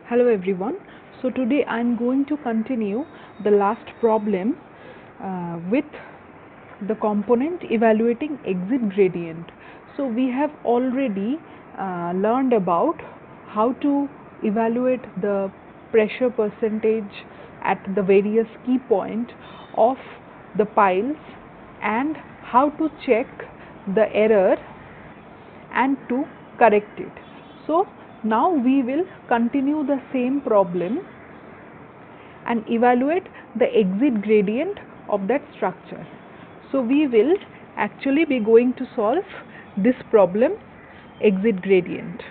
Hello everyone. So today I am going to continue the last problem with the component evaluating exit gradient. So we have already learned about how to evaluate the pressure percentage at the various key point of the piles and how to check the error and to correct it. So now we will continue the same problem and evaluate the exit gradient of that structure. So we will actually be going to solve this problem, exit gradient.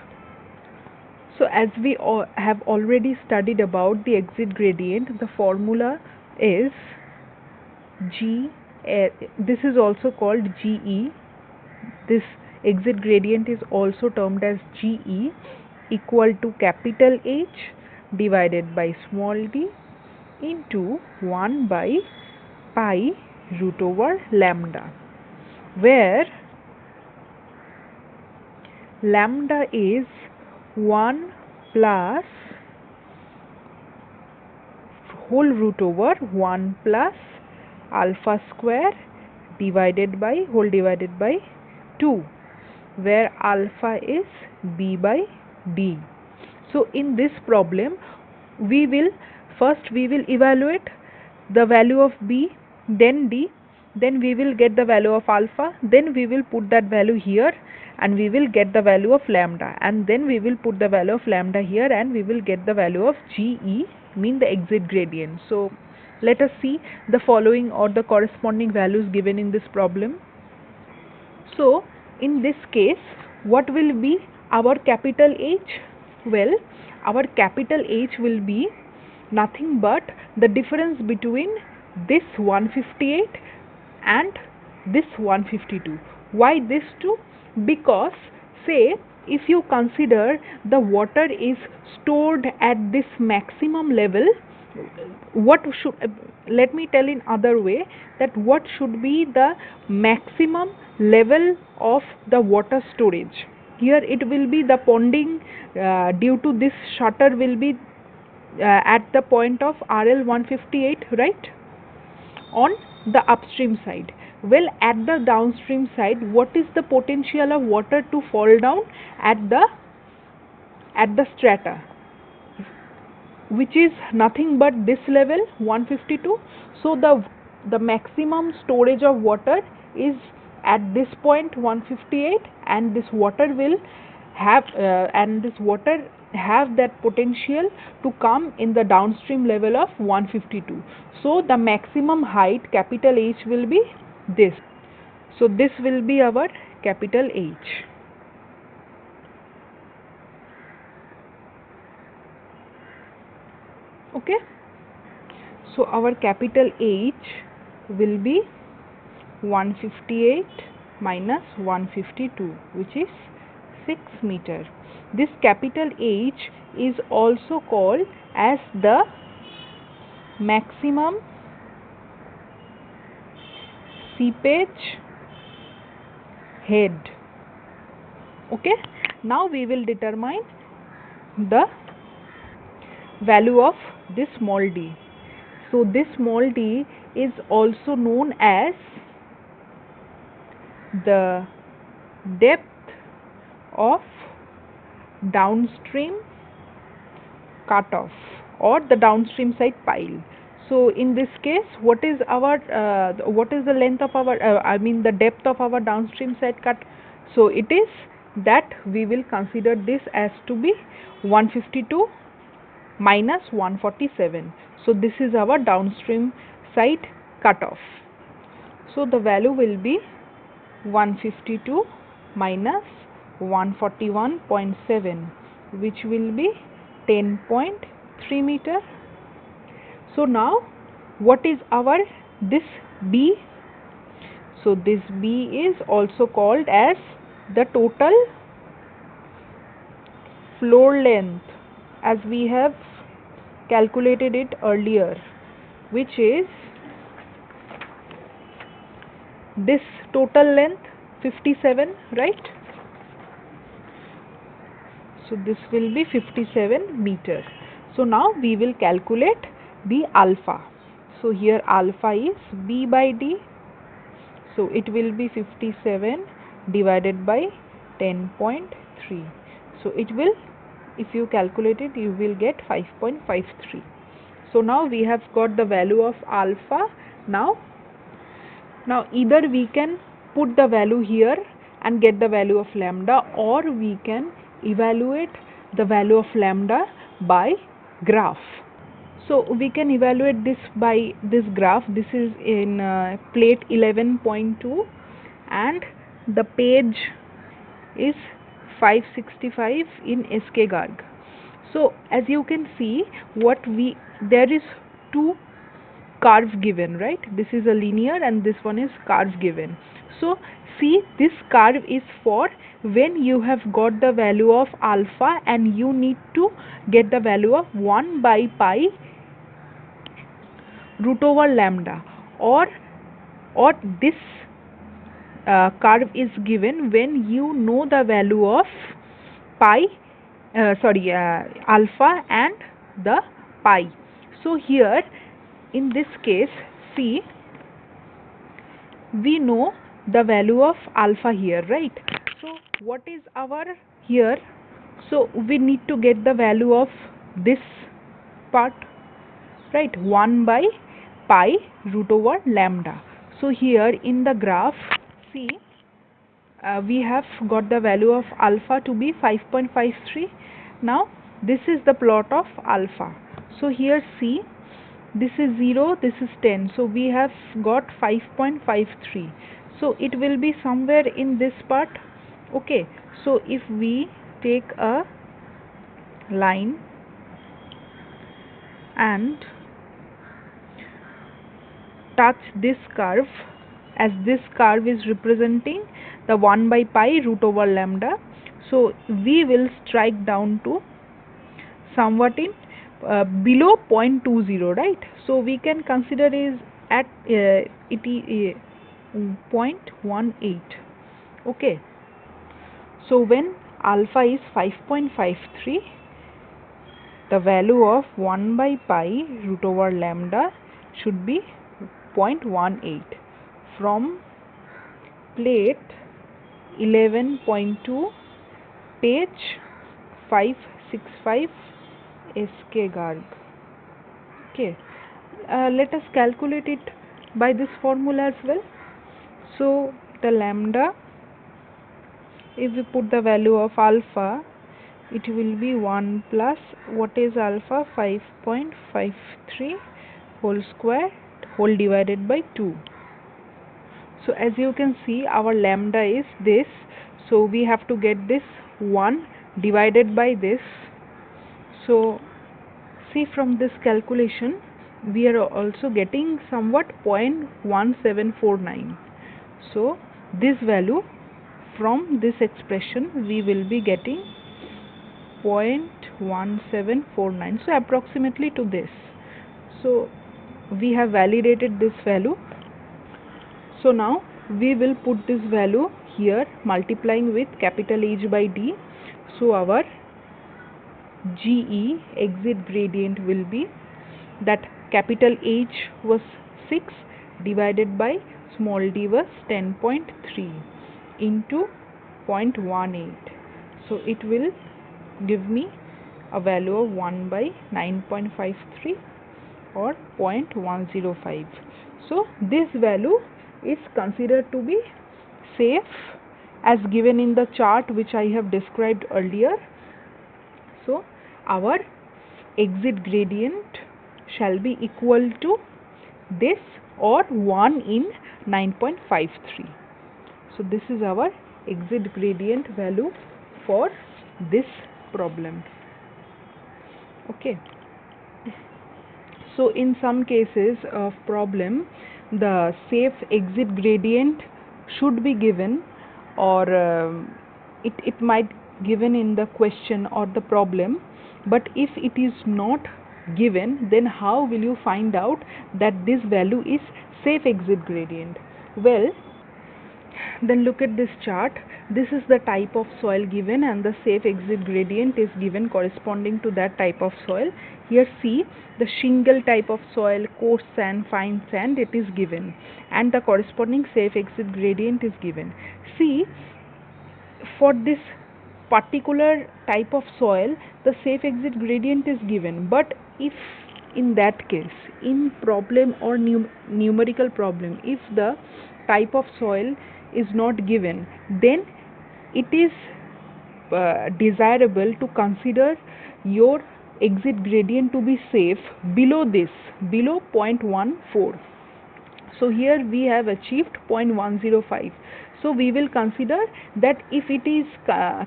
So as we have already studied about the exit gradient, the formula is G, this is also called GE. This exit gradient is also termed as GE, equal to capital H divided by small d into 1 by pi root over lambda, where lambda is 1 plus whole root over 1 plus alpha square divided by 2, where alpha is b by d. So in this problem we will evaluate the value of b, then d, then we will get the value of alpha, then we will put that value here and we will get the value of lambda, and then we will put the value of lambda here and we will get the value of GE, mean the exit gradient. So let us see the following or the corresponding values given in this problem. So in this case, what will be our capital H? Well, our capital H will be nothing but the difference between this 158 and this 152. Why this two? Because say if you consider the water is stored at this maximum level, what should, let me tell in other way, that what should be the maximum level of the water storage. Here it will be the ponding due to this shutter will be at the point of RL 158, right, on the upstream side. Well, at the downstream side, what is the potential of water to fall down at the strata, which is nothing but this level 152. So the maximum storage of water is at this point 158, and this water will have that potential to come in the downstream level of 152. So the maximum height capital H will be this. So this will be our capital H. Okay, so our capital H will be 158 minus 152, which is 6 meter. This capital H is also called as the maximum seepage head. Okay, now we will determine the value of this small d. So this small d is also known as the depth of downstream cutoff or the downstream side pile. So in this case, what is the length of our the depth of our downstream side cut? So it is that we will consider this as to be 152 minus 147. So this is our downstream side cutoff. So the value will be 152 minus 141.7, which will be 10.3 meter. So now what is our this B? So this B is also called as the total floor length, as we have calculated it earlier, which is this total length 57, right? So this will be 57 meter. So now we will calculate the alpha. So here alpha is b by d. So it will be 57 divided by 10.3. So it will, if you calculate it, you will get 5.53. So now we have got the value of alpha. Now either we can put the value here and get the value of lambda, or we can evaluate the value of lambda by graph. So we can evaluate this by this graph. This is in plate 11.2 and the page is 565 in SK Garg. So as you can see, there is two curves given, right? This is a linear and this one is curve given. So see, this curve is for when you have got the value of alpha and you need to get the value of 1 by pi root over lambda, or this curve is given when you know the value of alpha and the pi. So here in this case, see, we know the value of alpha here, right? So what is our here? So we need to get the value of this part, right? 1 by pi root over lambda. So here in the graph, see, we have got the value of alpha to be 5.53. Now this is the plot of alpha. So here see, this is 0, this is 10. So we have got 5.53. So it will be somewhere in this part. Okay, so if we take a line and touch this curve, as this curve is representing the 1 by pi root over lambda, so we will strike down to somewhat in below 0.20, right? So we can consider is at 0.18. okay, so when alpha is 5.53, the value of 1 by pi root over lambda should be 0.18. From plate 11.2, page 565, SK Garg. Okay, let us calculate it by this formula as well. So the lambda, if we put the value of alpha, it will be 1 plus, what is alpha, 5.53 whole square whole divided by 2. So as you can see, our lambda is this, so we have to get this 1 divided by this. So see, from this calculation we are also getting somewhat 0.1749. so this value, from this expression we will be getting 0.1749, so approximately to this. So we have validated this value. So now we will put this value here, multiplying with capital H by D. So our GE, exit gradient, will be that capital H was 6 divided by small d was 10.3 into 0.18. So it will give me a value of 1 by 9.53 or 0.105. So this value is considered to be safe as given in the chart which I have described earlier. So our exit gradient shall be equal to this or 1 in 9.53. So this is our exit gradient value for this problem. Okay. So in some cases of problem, the safe exit gradient should be given, or it might given in the question or the problem, but if it is not given, then how will you find out that this value is safe exit gradient? Well, Then look at this chart. This is the type of soil given and the safe exit gradient is given corresponding to that type of soil. Here see the shingle type of soil, coarse sand, fine sand, it is given, and the corresponding safe exit gradient is given. See, for this particular type of soil the safe exit gradient is given, but if in that case, in problem or numerical problem, if the type of soil is not given, then it is desirable to consider your exit gradient to be safe below this, below 0.14. so here we have achieved 0.105. So we will consider that if it is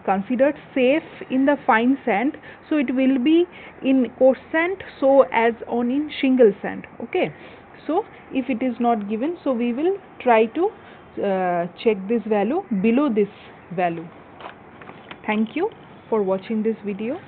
considered safe in the fine sand, so it will be in coarse sand so as on in shingle sand. Okay, so if it is not given, so we will try to check this value below this value. Thank you for watching this video.